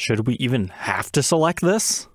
Should we even have to select this?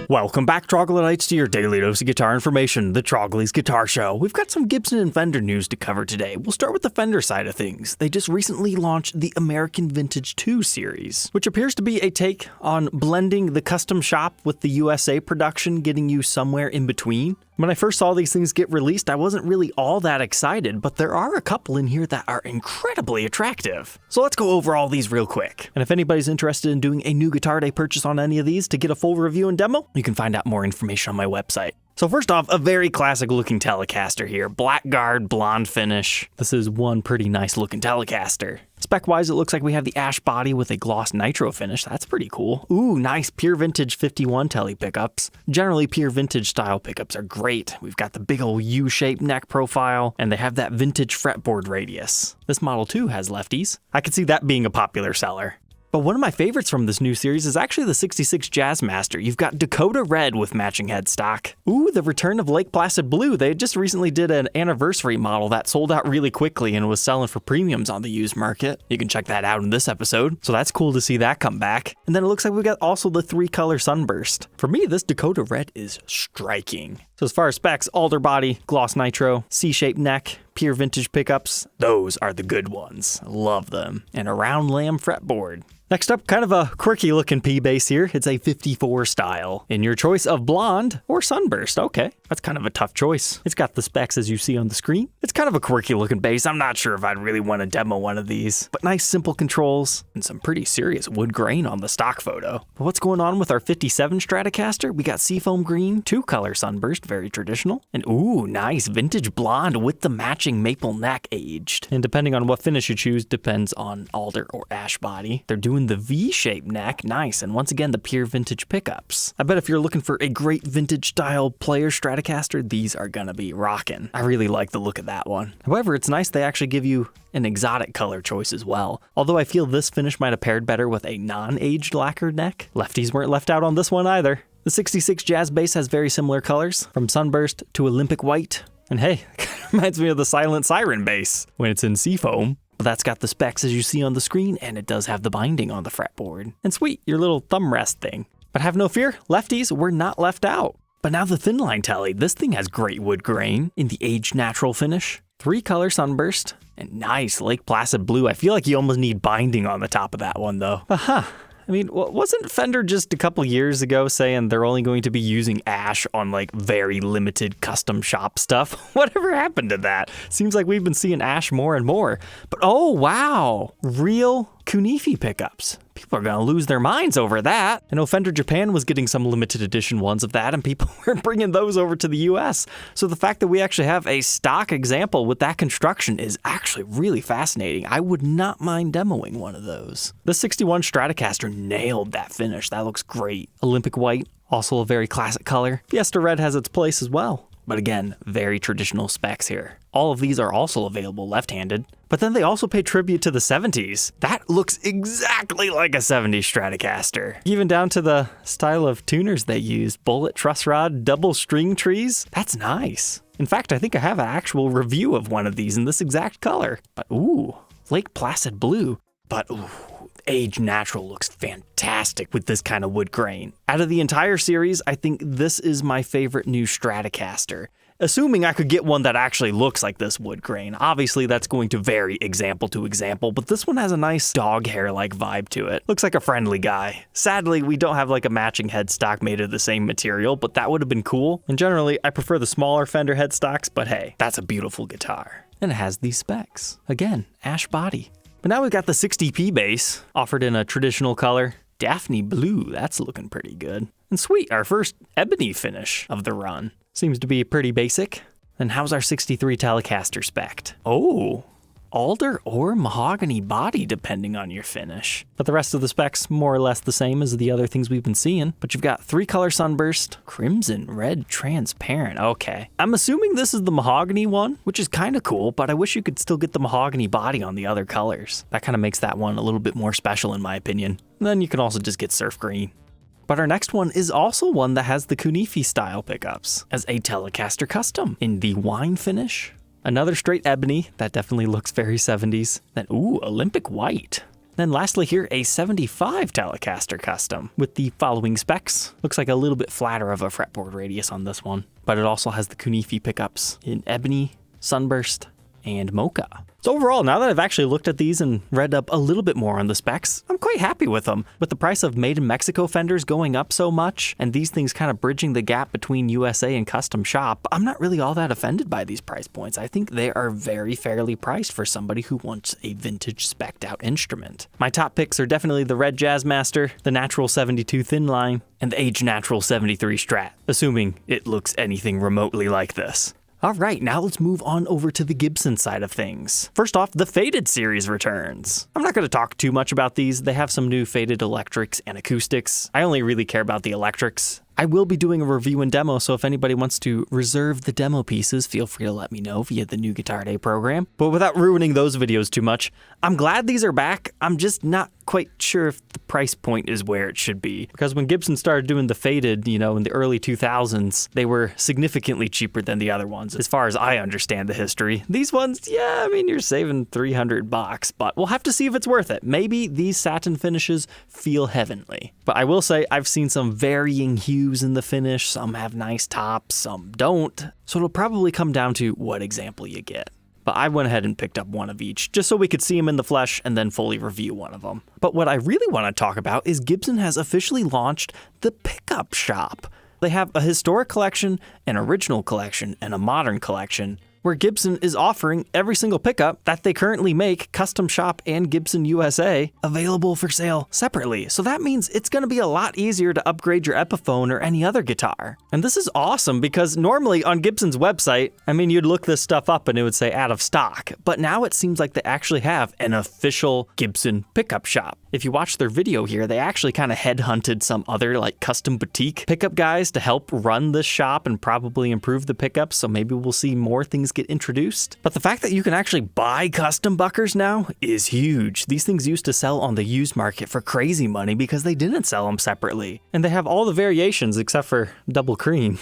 Welcome back, Troglodytes, to your daily dose of guitar information, the Trogly's Guitar Show. We've got some Gibson and Fender news to cover today. We'll start with the Fender side of things. They just recently launched the American Vintage 2 series, which appears to be a take on blending the custom shop with the USA production, getting you somewhere in between. When I first saw these things get released, I wasn't really all that excited, but there are a couple in here that are incredibly attractive. So let's go over all these real quick. And if anybody's interested in doing a new Guitar Day purchase on any of these to get a full review and demo, you can find out more information on my website. So first off, a very classic looking Telecaster here. Black guard, blonde finish. This is one pretty nice looking Telecaster. Spec-wise, it looks like we have the ash body with a gloss nitro finish. That's pretty cool. Ooh, nice pure vintage 51 Tele pickups. Generally, pure vintage style pickups are great. We've got the big old U-shaped neck profile, and they have that vintage fretboard radius. This model too has lefties. I could see that being a popular seller. But one of my favorites from this new series is actually the 66 Jazzmaster. You've got Dakota Red with matching headstock. Ooh, the return of Lake Placid Blue. They just recently did an anniversary model that sold out really quickly and was selling for premiums on the used market. You can check that out in this episode. So that's cool to see that come back. And then it looks like we got also the 3-color Sunburst. For me, this Dakota Red is striking. So as far as specs, alder body, gloss nitro, C-shaped neck, pure vintage pickups, those are the good ones. Love them. And a round lamb fretboard. Next up, kind of a quirky looking P-bass here. It's a 54 style. In your choice of blonde or sunburst. Okay, that's kind of a tough choice. It's got the specs as you see on the screen. It's kind of a quirky looking bass. I'm not sure if I'd really want to demo one of these, but nice simple controls and some pretty serious wood grain on the stock photo. But what's going on with our 57 Stratocaster? We got seafoam green, 2-color sunburst, very traditional. And ooh, nice vintage blonde with the matching maple neck aged. And depending on what finish you choose, depends on alder or ash body. They're doing the V-shaped neck, nice, and once again the pure vintage pickups. I bet if you're looking for a great vintage style player Stratocaster, these are gonna be rockin'. I really like the look of that one. However, it's nice they actually give you an exotic color choice as well. Although I feel this finish might have paired better with a non-aged lacquered neck. Lefties weren't left out on this one either. The 66 Jazz bass has very similar colors, from sunburst to Olympic white. And hey, it kind of reminds me of the silent Siren bass when it's in seafoam. But that's got the specs as you see on the screen, and it does have the binding on the fretboard. And sweet, your little thumb rest thing. But have no fear, lefties were not left out. But now the Thinline Tele, this thing has great wood grain in the aged natural finish. 3-color sunburst, and nice Lake Placid Blue. I feel like you almost need binding on the top of that one though. I mean, wasn't Fender just a couple years ago saying they're only going to be using ash on like very limited custom shop stuff? Whatever happened to that? Seems like we've been seeing ash more and more. But oh wow, real Kunifi pickups. People are gonna lose their minds over that. I know Fender Japan was getting some limited edition ones of that, and people were bringing those over to the US. So the fact that we actually have a stock example with that construction is actually really fascinating. I would not mind demoing one of those. The 61 Stratocaster nailed that finish. That looks great. Olympic white, also a very classic color. Fiesta Red has its place as well. But again, very traditional specs here. All of these are also available left-handed, but then they also pay tribute to the 70s. That looks exactly like a 70s Stratocaster. Even down to the style of tuners they use, bullet truss rod, double string trees. That's nice. In fact, I think I have an actual review of one of these in this exact color. But ooh, Lake Placid Blue. But ooh, aged natural looks fantastic with this kind of wood grain. Out of the entire series, I think this is my favorite new Stratocaster. Assuming I could get one that actually looks like this wood grain. Obviously, that's going to vary example to example, but this one has a nice dog hair-like vibe to it. Looks like a friendly guy. Sadly, we don't have like a matching headstock made of the same material, but that would have been cool. And generally, I prefer the smaller Fender headstocks, but hey, that's a beautiful guitar. And it has these specs. Again, ash body. But now we've got the 60p bass, offered in a traditional color. Daphne Blue, that's looking pretty good. And sweet, our first ebony finish of the run. Seems to be pretty basic. And how's our 63 Telecaster spec'd? Oh, alder or mahogany body depending on your finish. But the rest of the specs more or less the same as the other things we've been seeing. But you've got 3-color sunburst, crimson red transparent. Okay, I'm assuming this is the mahogany one, which is kind of cool, but I wish you could still get the mahogany body on the other colors. That kind of makes that one a little bit more special in my opinion. And then you can also just get surf green. But our next one is also one that has the Kunifi style pickups as a Telecaster Custom in the wine finish. Another straight ebony, that definitely looks very 70s. Then, ooh, Olympic white. Then lastly here, a 75 Telecaster Custom with the following specs. Looks like a little bit flatter of a fretboard radius on this one, but it also has the Kunifi pickups in ebony, sunburst, and mocha. So overall, now that I've actually looked at these and read up a little bit more on the specs, I'm quite happy with them. With the price of made in Mexico Fenders going up so much, and these things kind of bridging the gap between USA and custom shop, I'm not really all that offended by these price points. I think they are very fairly priced for somebody who wants a vintage spec'd out instrument. My top picks are definitely the red Jazzmaster, the Natural 72 Thinline, and the Age Natural 73 Strat, assuming it looks anything remotely like this. Alright, now let's move on over to the Gibson side of things. First off, the Faded series returns. I'm not going to talk too much about these. They have some new faded electrics and acoustics. I only really care about the electrics. I will be doing a review and demo, so if anybody wants to reserve the demo pieces, feel free to let me know via the New Guitar Day program. But without ruining those videos too much, I'm glad these are back. I'm just not quite sure if the price point is where it should be. Because when Gibson started doing the faded, in the early 2000s, they were significantly cheaper than the other ones, as far as I understand the history. These ones, yeah, you're saving $300, but we'll have to see if it's worth it. Maybe these satin finishes feel heavenly. But I will say, I've seen some varying hues in the finish. Some have nice tops, some don't. So it'll probably come down to what example you get. But I went ahead and picked up one of each, just so we could see them in the flesh and then fully review one of them. But what I really want to talk about is Gibson has officially launched the Pickup Shop. They have a historic collection, an original collection, and a modern collection, where Gibson is offering every single pickup that they currently make, Custom Shop and Gibson USA, available for sale separately. So that means it's going to be a lot easier to upgrade your Epiphone or any other guitar. And this is awesome because normally on Gibson's website, you'd look this stuff up and it would say out of stock. But now it seems like they actually have an official Gibson pickup shop. If you watch their video here, they actually kind of headhunted some other custom boutique pickup guys to help run this shop and probably improve the pickups. So maybe we'll see more things get introduced. But the fact that you can actually buy custom buckers now is huge. These things used to sell on the used market for crazy money because they didn't sell them separately. And they have all the variations except for double cream.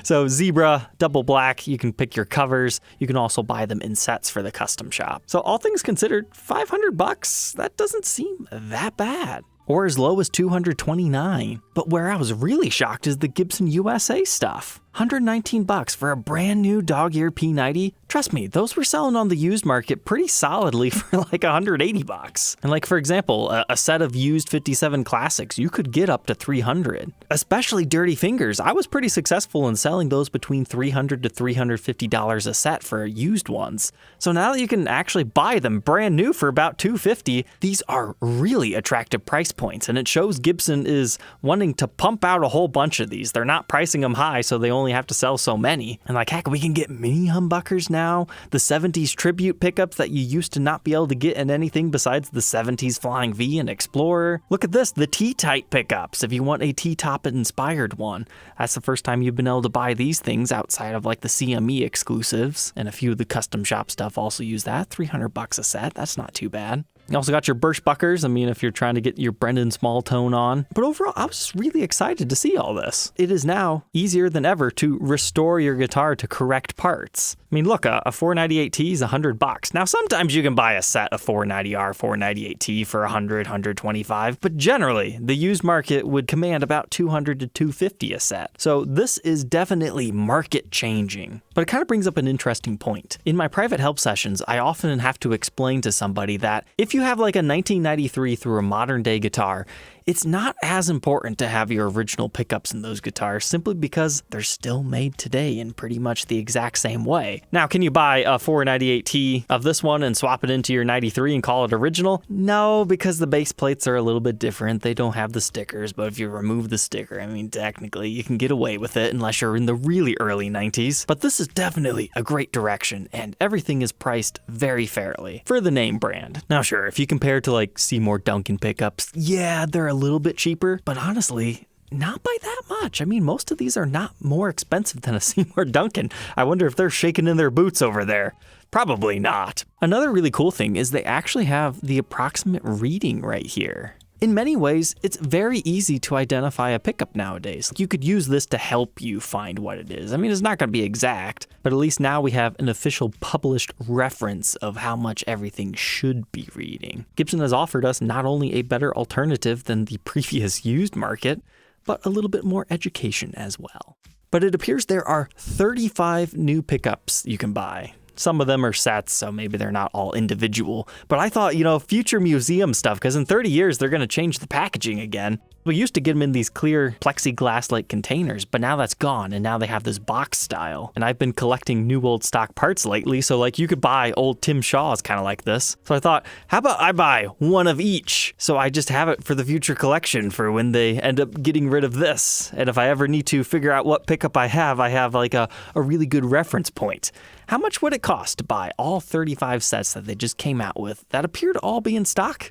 So zebra, double black, you can pick your covers. You can also buy them in sets for the custom shop. So all things considered, $500, that doesn't seem that bad. Or as low as $229. But where I was really shocked is the Gibson USA stuff. $119 for a brand new dog ear P90. Trust me, those were selling on the used market pretty solidly for $180. And for example, a set of used 57 classics, you could get up to $300. Especially Dirty Fingers, I was pretty successful in selling those between $300 to $350 a set for used ones. So now that you can actually buy them brand new for about $250, these are really attractive price points. And it shows Gibson is wanting to pump out a whole bunch of these. They're not pricing them high, so they only have to sell so many. And heck, we can get mini humbuckers now, the 70s tribute pickups that you used to not be able to get in anything besides the 70s Flying V and Explorer. Look at this, the T-Type pickups, if you want a T-Top inspired one. That's the first time you've been able to buy these things outside of the CME exclusives, and a few of the custom shop stuff also use that. $300 a set, that's not too bad. You also got your Birchbuckers, if you're trying to get your Brendan Small tone on. But overall, I was just really excited to see all this. It is now easier than ever to restore your guitar to correct parts. Look, a 498T is $100. Now, sometimes you can buy a set of 490R, 498T for $100, $125, but generally, the used market would command about $200 to $250 a set. So this is definitely market changing. But it kind of brings up an interesting point. In my private help sessions, I often have to explain to somebody that if you have a 1993 through a modern day guitar, it's not as important to have your original pickups in those guitars simply because they're still made today in pretty much the exact same way. Now, can you buy a 498T of this one and swap it into your 93 and call it original? No, because the base plates are a little bit different. They don't have the stickers, but if you remove the sticker, technically you can get away with it unless you're in the really early 90s. But this is definitely a great direction, and everything is priced very fairly for the name brand. Now, sure, if you compare to Seymour Duncan pickups, yeah, they're a little bit cheaper, but honestly, not by that much. Most of these are not more expensive than a Seymour Duncan. I wonder if they're shaking in their boots over there. Probably not. Another really cool thing is they actually have the approximate reading right here. In many ways, it's very easy to identify a pickup nowadays. You could use this to help you find what it is. I mean, it's not going to be exact, but at least now we have an official published reference of how much everything should be reading. Gibson has offered us not only a better alternative than the previous used market, but a little bit more education as well. But it appears there are 35 new pickups you can buy. Some of them are sets, so maybe they're not all individual. But I thought, future museum stuff, because in 30 years, they're going to change the packaging again. We used to get them in these clear plexiglass-like containers, but now that's gone, and now they have this box style. And I've been collecting new old stock parts lately, so you could buy old Tim Shaw's kind of like this. So I thought, how about I buy one of each? So I just have it for the future collection for when they end up getting rid of this. And if I ever need to figure out what pickup I have a really good reference point. How much would it cost to buy all 35 sets that they just came out with that appear to all be in stock?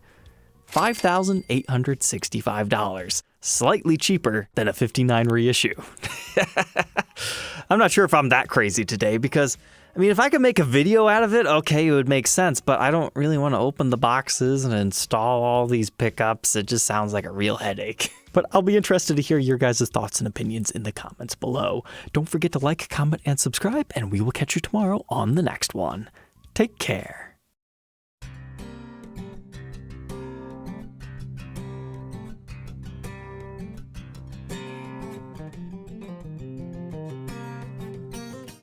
$5,865. Slightly cheaper than a 59 reissue. I'm not sure if I'm that crazy today because, if I could make a video out of it, okay, it would make sense, but I don't really want to open the boxes and install all these pickups. It just sounds like a real headache. But I'll be interested to hear your guys' thoughts and opinions in the comments below. Don't forget to like, comment, and subscribe, and we will catch you tomorrow on the next one. Take care.